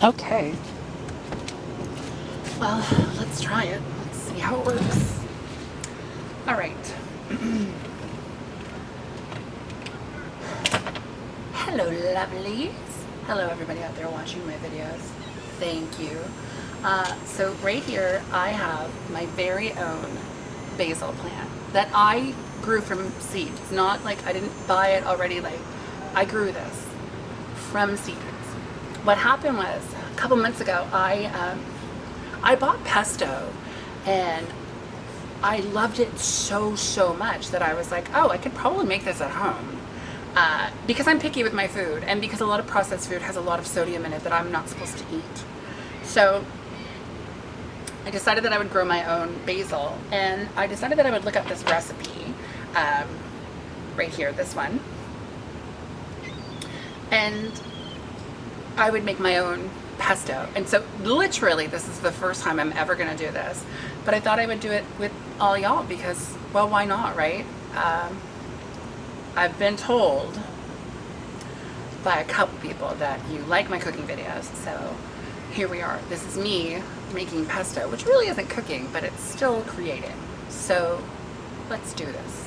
Okay. Well, let's try it. Let's see how it works. All right. Hello, lovelies. Hello, everybody out there watching my videos. Thank you. So right here, I have my very own basil plant that I grew from seeds. It's not like I didn't buy it already. Like, I grew this from seeds. What happened was a couple months ago, I bought pesto, and I loved it so much that I was like, oh, I could probably make this at home. Because I'm picky with my food, and because a lot of processed food has a lot of sodium in it that I'm not supposed to eat. So I decided that I would grow my own basil, and I decided that I would look up this recipe, right here, this one, and I would make my own pesto. And so literally this is the first time I'm ever going to do this, but I thought I would do it with all y'all because, well, why not, right? I've been told by a couple people that you like my cooking videos, so here we are. This is me making pesto, which really isn't cooking, but it's still creating. So let's do this.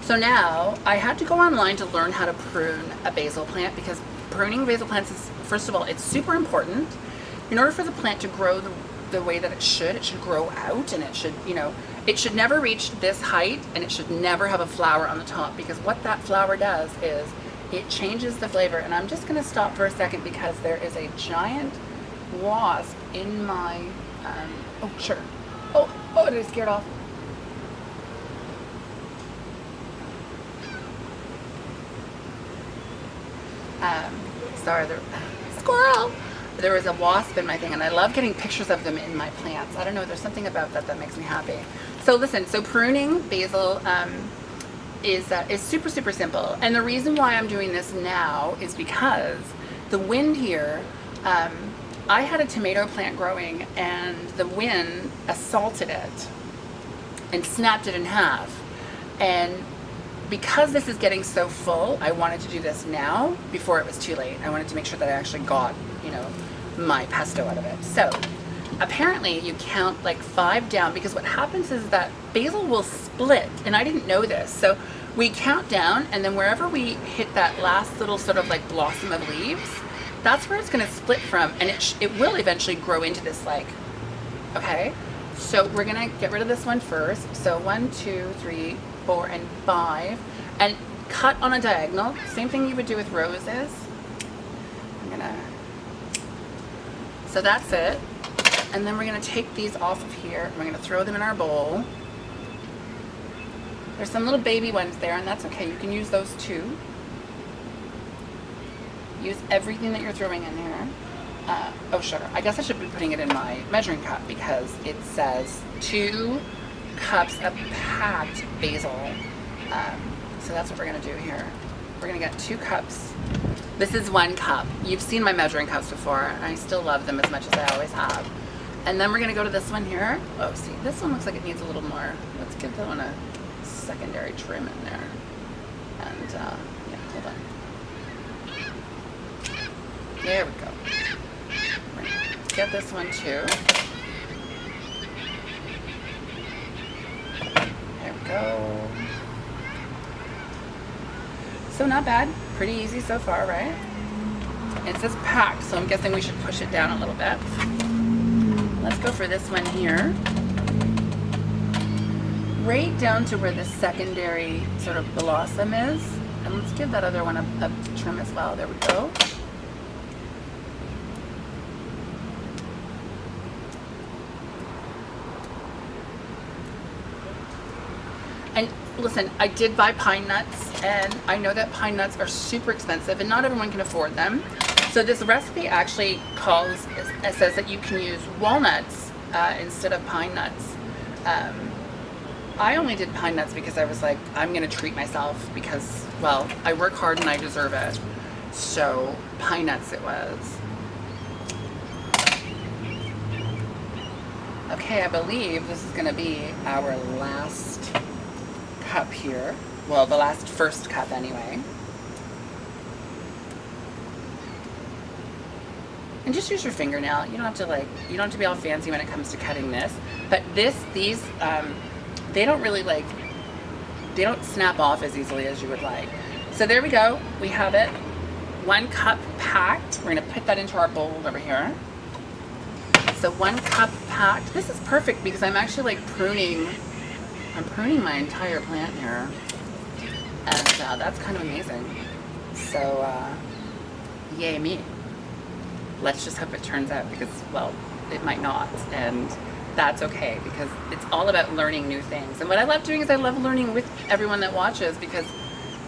So now I had to go online to learn how to prune a basil plant, because pruning basil plants is, first of all, it's super important. In order for the plant to grow the way that it should grow out, and it should, it should never reach this height, and it should never have a flower on the top, because what that flower does is it changes the flavor. And I'm just going to stop for a second because there is a giant wasp in my, oh, sure. Oh, did I scare it off? Sorry, squirrel! There was a wasp in my thing, and I love getting pictures of them in my plants. I don't know, there's something about that makes me happy. So listen, so pruning basil is super simple. And the reason why I'm doing this now is because the wind here, I had a tomato plant growing, and the wind assaulted it and snapped it in half. And because this is getting so full, I wanted to do this now before it was too late. I wanted to make sure that I actually got, my pesto out of it. So apparently you count like 5 down, because what happens is that basil will split, and I didn't know this. So we count down, and then wherever we hit that last little sort of like blossom of leaves, that's where it's going to split from, and it will eventually grow into this, like, okay? So we're going to get rid of this one first. So 1, 2, 3, 4, and 5, and cut on a diagonal. Same thing you would do with roses. So that's it. And then we're gonna take these off of here, and we're gonna throw them in our bowl. There's some little baby ones there, and that's okay. You can use those too. Use everything that you're throwing in here. Oh, sugar. I guess I should be putting it in my measuring cup, because it says 2 cups of packed basil. So that's what we're gonna do here. We're gonna get 2 cups. This is 1 cup. You've seen my measuring cups before, and I still love them as much as I always have. And then we're gonna go to this one here. Oh, see, this one looks like it needs a little more. Let's give that one a secondary trim in there. And yeah, hold on. There we go. We're gonna get this one too. There we go. So not bad, pretty easy so far, right? It says packed, so I'm guessing we should push it down a little bit. Let's go for this one here. Right down to where the secondary sort of blossom is. And let's give that other one a trim as well. There we go. And listen, I did buy pine nuts, and I know that pine nuts are super expensive and not everyone can afford them. So this recipe actually says that you can use walnuts instead of pine nuts. I only did pine nuts because I was like, I'm gonna treat myself because, well, I work hard and I deserve it. So pine nuts it was. Okay, I believe this is gonna be our last cup here. Well, the first cup anyway. And just use your fingernail. You don't have to you don't have to be all fancy when it comes to cutting this. But these, they don't really they don't snap off as easily as you would like. So there we go. We have it. 1 cup packed. We're gonna put that into our bowl over here. So 1 cup packed. This is perfect because I'm actually pruning. I'm pruning my entire plant here. And that's kind of amazing. So, yay me. Let's just hope it turns out because, well, it might not. And that's okay because it's all about learning new things. And what I love doing is I love learning with everyone that watches because,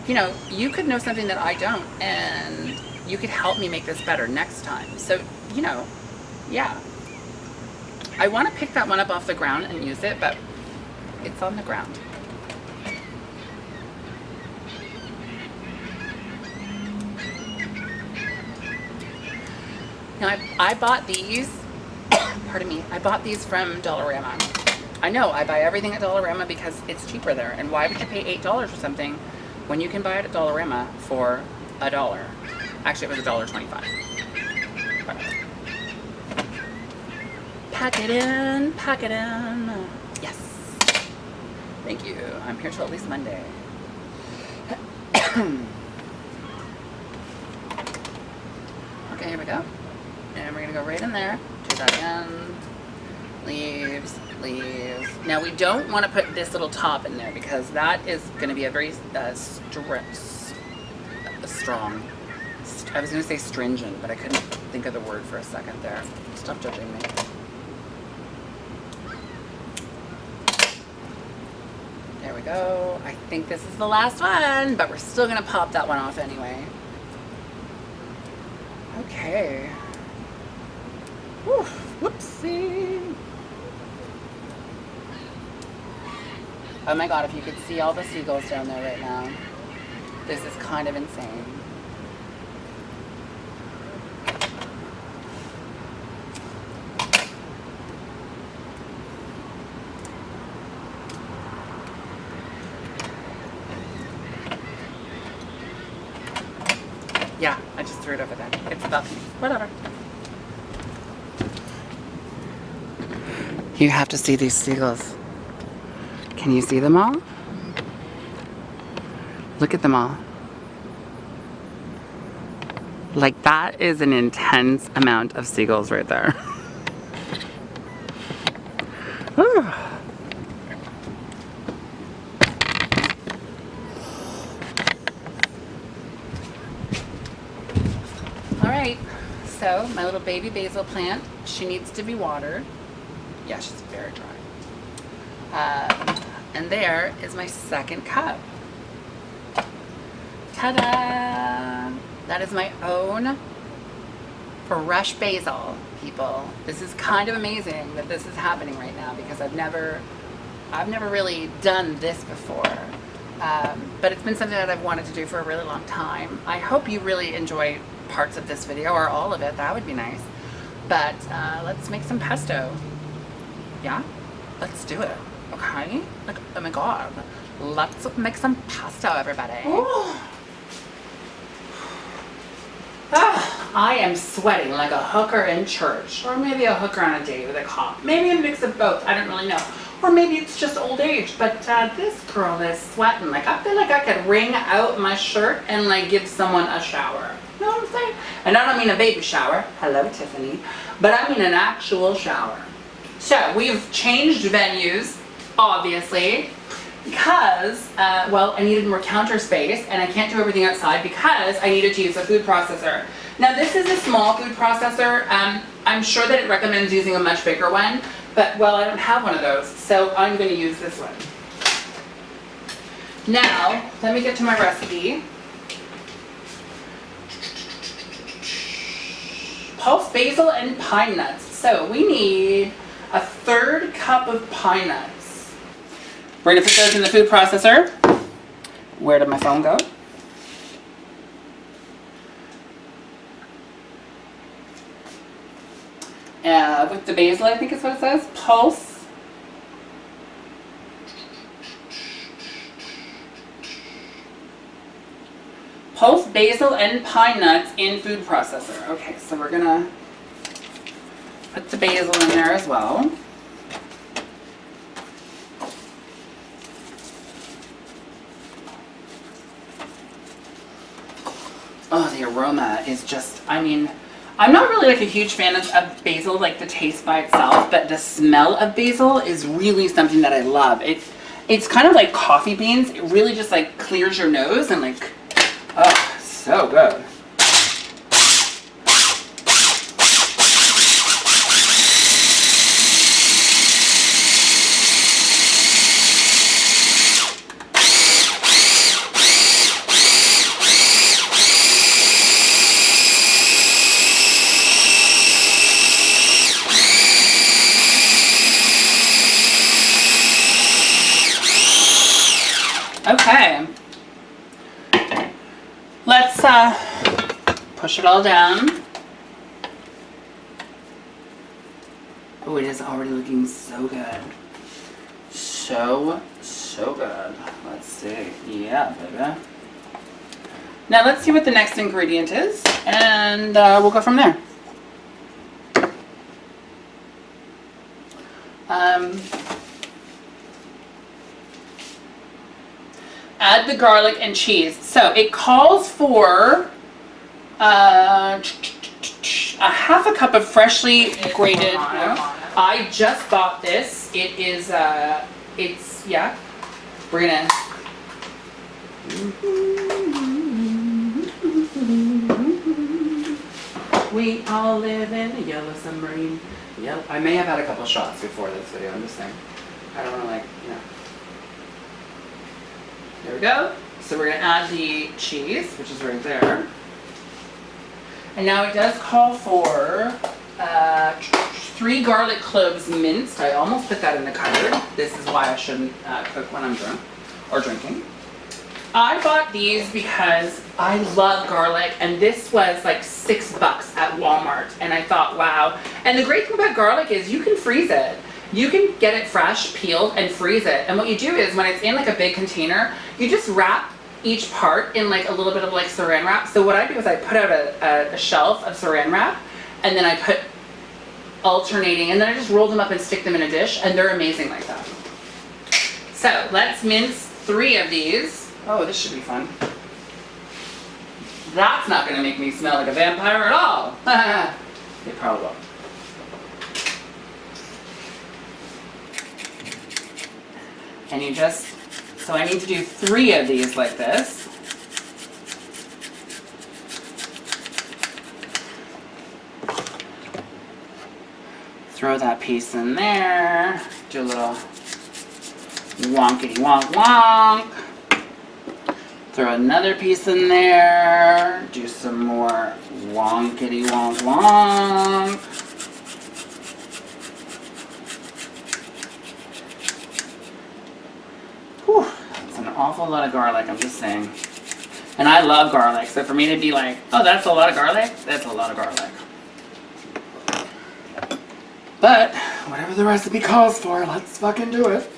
you know, you could know something that I don't and you could help me make this better next time. So, you know, yeah. I want to pick that one up off the ground and use it, but it's on the ground. Now I bought these, pardon me, I bought these from Dollarama. I know, I buy everything at Dollarama because it's cheaper there. And why would you pay $8 for something when you can buy it at Dollarama for $1? Actually, it was $1.25. Pack it in, pack it in. Yes. Thank you. I'm here till at least Monday. Okay, here we go. And we're gonna go right in there. Do that again. Leaves, leaves. Now we don't want to put this little top in there because that is going to be a very strong. I was going to say stringent, but I couldn't think of the word for a second there. Stop judging me. There we go. I think this is the last one, but we're still going to pop that one off anyway. Okay. Whew, whoopsie. Oh my god, if you could see all the seagulls down there right now. This is kind of insane. Yeah, I just threw it over there. It's a balcony. Whatever. You have to see these seagulls. Can you see them all? Look at them all. Like that is an intense amount of seagulls right there. Alright, so my little baby basil plant, she needs to be watered. Yeah, she's very dry. And there is my second cup. Ta-da! That is my own fresh basil, people. This is kind of amazing that this is happening right now because I've never really done this before. But it's been something that I've wanted to do for a really long time. I hope you really enjoy parts of this video or all of it. That would be nice. But let's make some pesto. Yeah? Let's do it. Okay? Like, oh my god. Let's make some pesto, everybody. I am sweating like a hooker in church. Or maybe a hooker on a date with a cop. Maybe a mix of both. I don't really know. Or maybe it's just old age. But this girl is sweating. Like, I feel like I could wring out my shirt and, like, give someone a shower. You know what I'm saying? And I don't mean a baby shower. Hello, Tiffany. But I mean an actual shower. So, we've changed venues, obviously, because, well, I needed more counter space, and I can't do everything outside because I needed to use a food processor. Now, this is a small food processor. I'm sure that it recommends using a much bigger one, but, well, I don't have one of those, so I'm going to use this one. Now, let me get to my recipe. Pulse basil and pine nuts. So, we need a 1/3 cup of pine nuts. We're going to put those in the food processor. Where did my phone go? With the basil, I think is what it says. Pulse. Pulse basil and pine nuts in food processor. Okay, so we're going to Put the basil in there as well. Oh, the aroma is just, I mean, I'm not really like a huge fan of basil, like the taste by itself, but the smell of basil is really something that I love. It's kind of like coffee beans. It really just like clears your nose and like, oh, so good. Okay, let's push it all down. Oh, it is already looking so good. So good. Let's see. Yeah, baby. Now let's see what the next ingredient is, and we'll go from there. Add the garlic and cheese. So it calls for a half a cup of freshly grated. I just bought this. It is, yeah. We're gonna. We all live in a yellow submarine. Yep. I may have had a couple shots before this video. I'm just saying. I don't want to, like, you know. There we go. So we're going to add the cheese, which is right there. And now it does call for 3 garlic cloves minced. I almost put that in the cupboard. This is why I shouldn't cook when I'm drunk or drinking. I bought these because I love garlic, and this was like $6 at Walmart. And I thought, wow. And the great thing about garlic is you can freeze it. You can get it fresh, peeled, and freeze it. And what you do is when it's in like a big container, you just wrap each part in like a little bit of like saran wrap. So what I do is I put out a shelf of saran wrap, and then I put alternating, and then I just roll them up and stick them in a dish, and they're amazing like that. So let's mince 3 of these. Oh, this should be fun. That's not gonna make me smell like a vampire at all. It probably will. And you just, so I need to do 3 of these like this. Throw that piece in there. Do a little wonkity wonk wonk. Throw another piece in there. Do some more wonkity wonk wonk. Whew, that's an awful lot of garlic, I'm just saying. And I love garlic, so for me to be like, oh, that's a lot of garlic, that's a lot of garlic. But, whatever the recipe calls for, let's fucking do it.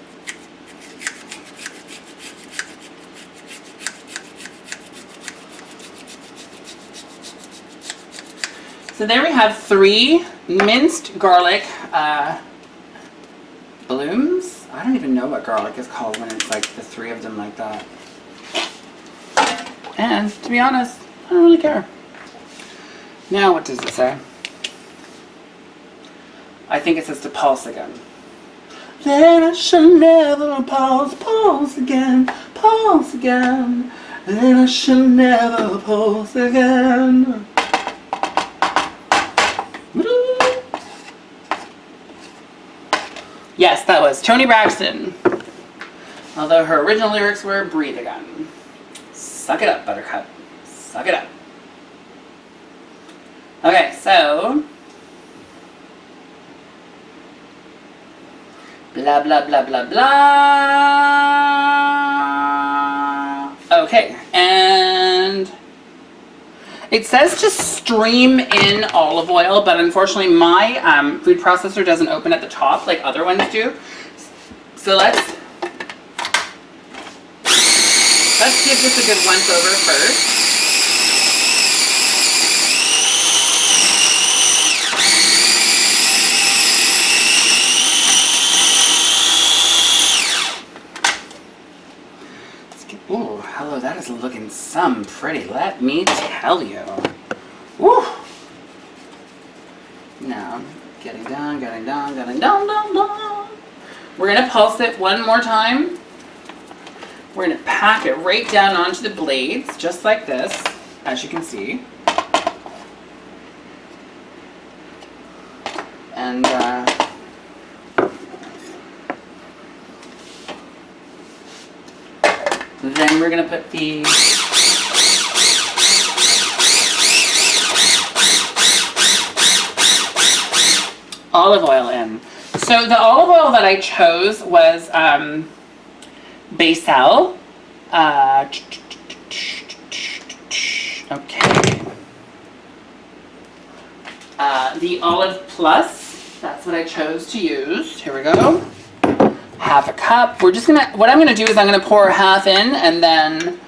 So there we have 3 minced garlic blooms. I don't even know what garlic is called when it's like the 3 of them like that. And to be honest, I don't really care. Now what does it say? I think it says to pulse again. Then I shall never pulse again, pulse again. Then I shall never pulse again. Yes, that was Toni Braxton. Although her original lyrics were breathe again. Suck it up, buttercup. Suck it up. Okay, so blah blah blah blah blah. Okay, and it says to stream in olive oil, but unfortunately my food processor doesn't open at the top like other ones do. So let's give this a good once over first. Ooh, hello, that is looking some pretty, let me tell you. Woo! Now, getting down, getting down, getting down, down, down. We're gonna pulse it one more time. We're gonna pack it right down onto the blades, just like this, as you can see. And then we're gonna put the olive oil in. So the olive oil that I chose was basil. Okay. The Olive Plus, that's what I chose to use. Here we go. Half a cup. We're just gonna, what I'm gonna do is I'm gonna pour half in and then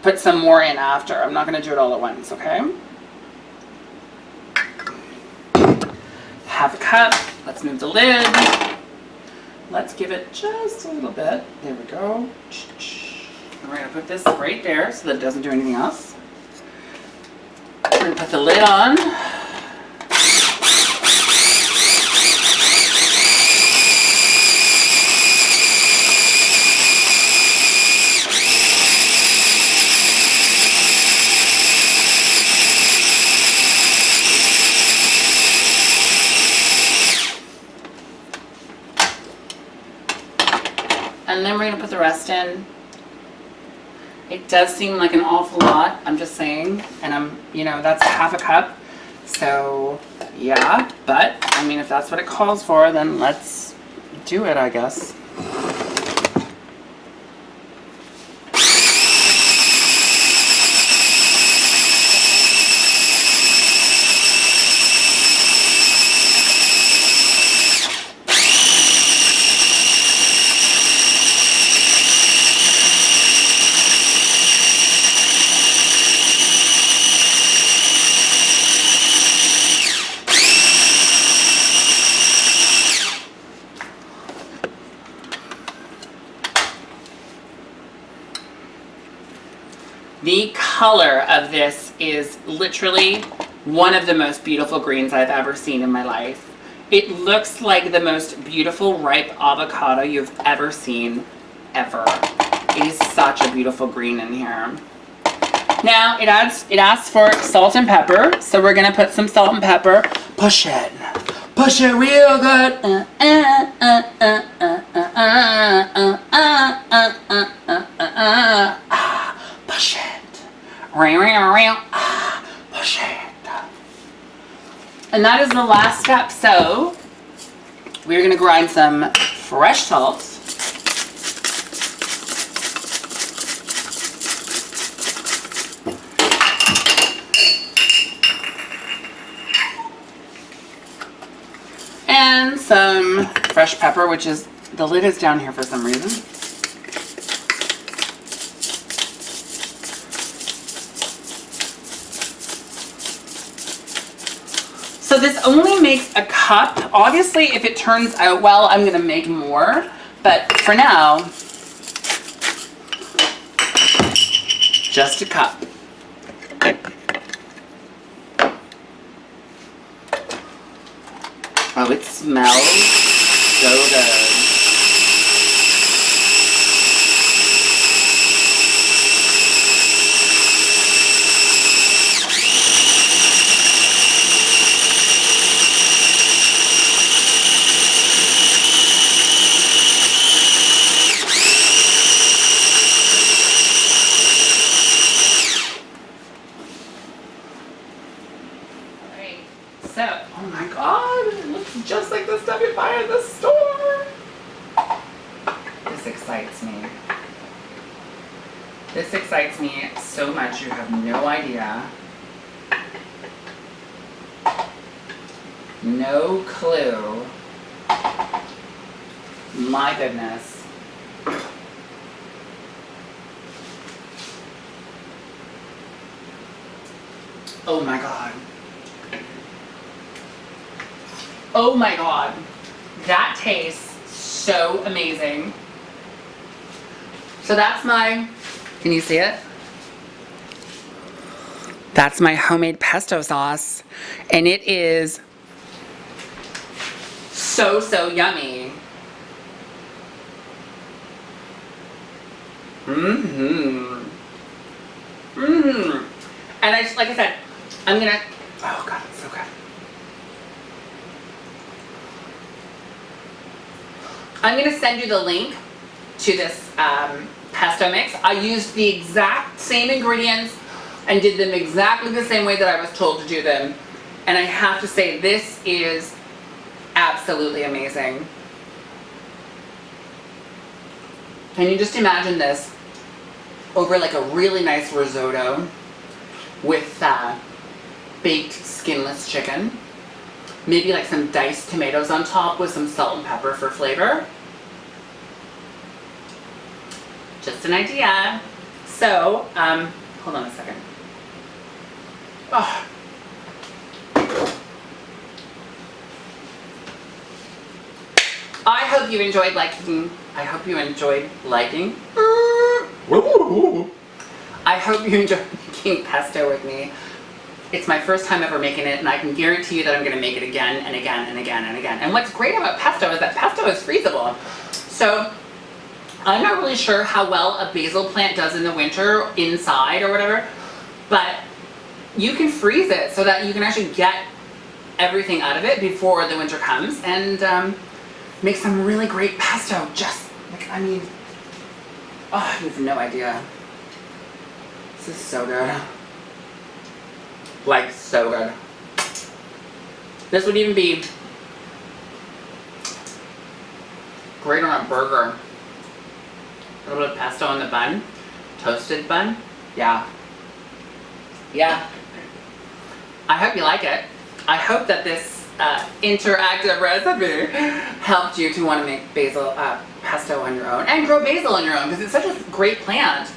put some more in after. I'm not gonna do it all at once, okay? Half a cup. Let's move the lid. Let's give it just a little bit. There we go. And we're gonna put this right there so that it doesn't do anything else. We're gonna put the lid on. And then we're going to put the rest in. It does seem like an awful lot, I'm just saying. And you know, that's half a cup. So, yeah. But, I mean, if that's what it calls for, then let's do it, I guess. The color of this is literally one of the most beautiful greens I've ever seen in my life. It looks like the most beautiful ripe avocado you've ever seen, ever. It is such a beautiful green in here. Now, it asks for salt and pepper, so we're gonna put some salt and pepper. Push it real good. Push it. Push it. And that is the last step. So we're going to grind some fresh salt. And some fresh pepper, which is, the lid is down here for some reason. So this only makes a cup. Obviously, if it turns out well, I'm going to make more. But for now, just a cup. Oh, it smells so good. So, oh my god, it looks just like the stuff you buy at the store. This excites me. This excites me so much, you have no idea. No clue. My goodness. Oh my god. Oh my god, that tastes so amazing. So that's my Can you see it? That's my homemade pesto sauce. And it is so, so yummy. Mmm. Mmm. And I just, like I said, I'm gonna, oh God, it's so good. I'm gonna send you the link to this pesto mix. I used the exact same ingredients and did them exactly the same way that I was told to do them. And I have to say, this is absolutely amazing. Can you just imagine this over like a really nice risotto with baked skinless chicken? Maybe like some diced tomatoes on top with some salt and pepper for flavor. Just an idea. So, hold on a second. Oh. I hope you enjoyed liking. I hope you enjoyed liking. I hope you enjoyed making pesto with me. It's my first time ever making it, and I can guarantee you that I'm going to make it again and again and again and again. And what's great about pesto is that pesto is freezable. So I'm not really sure how well a basil plant does in the winter inside or whatever, but you can freeze it so that you can actually get everything out of it before the winter comes and make some really great pesto. Just like, I mean, oh, you have no idea. This is so good. Like, so good. This would even be great on a burger. A little bit of pesto on the bun. Toasted bun. Yeah. Yeah. I hope you like it. I hope that this interactive recipe helped you to want to make basil pesto on your own and grow basil on your own, because it's such a great plant.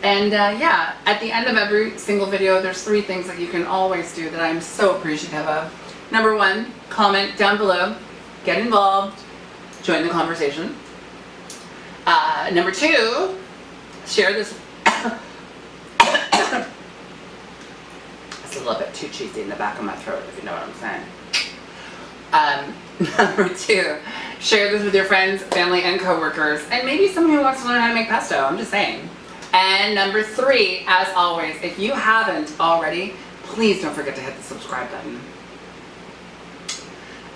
Yeah, at the end of every single video, there's 3 things that you can always do that I'm so appreciative of. Number 1, comment down below, get involved, join the conversation. Number 2, share this. It's a little bit too cheesy in the back of my throat, if you know what I'm saying. Number 2, share this with your friends, family, and coworkers, and maybe someone who wants to learn how to make pesto. I'm just saying. And number 3, as always, if you haven't already, please don't forget to hit the subscribe button.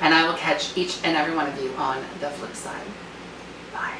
And I will catch each and every one of you on the flip side. Bye.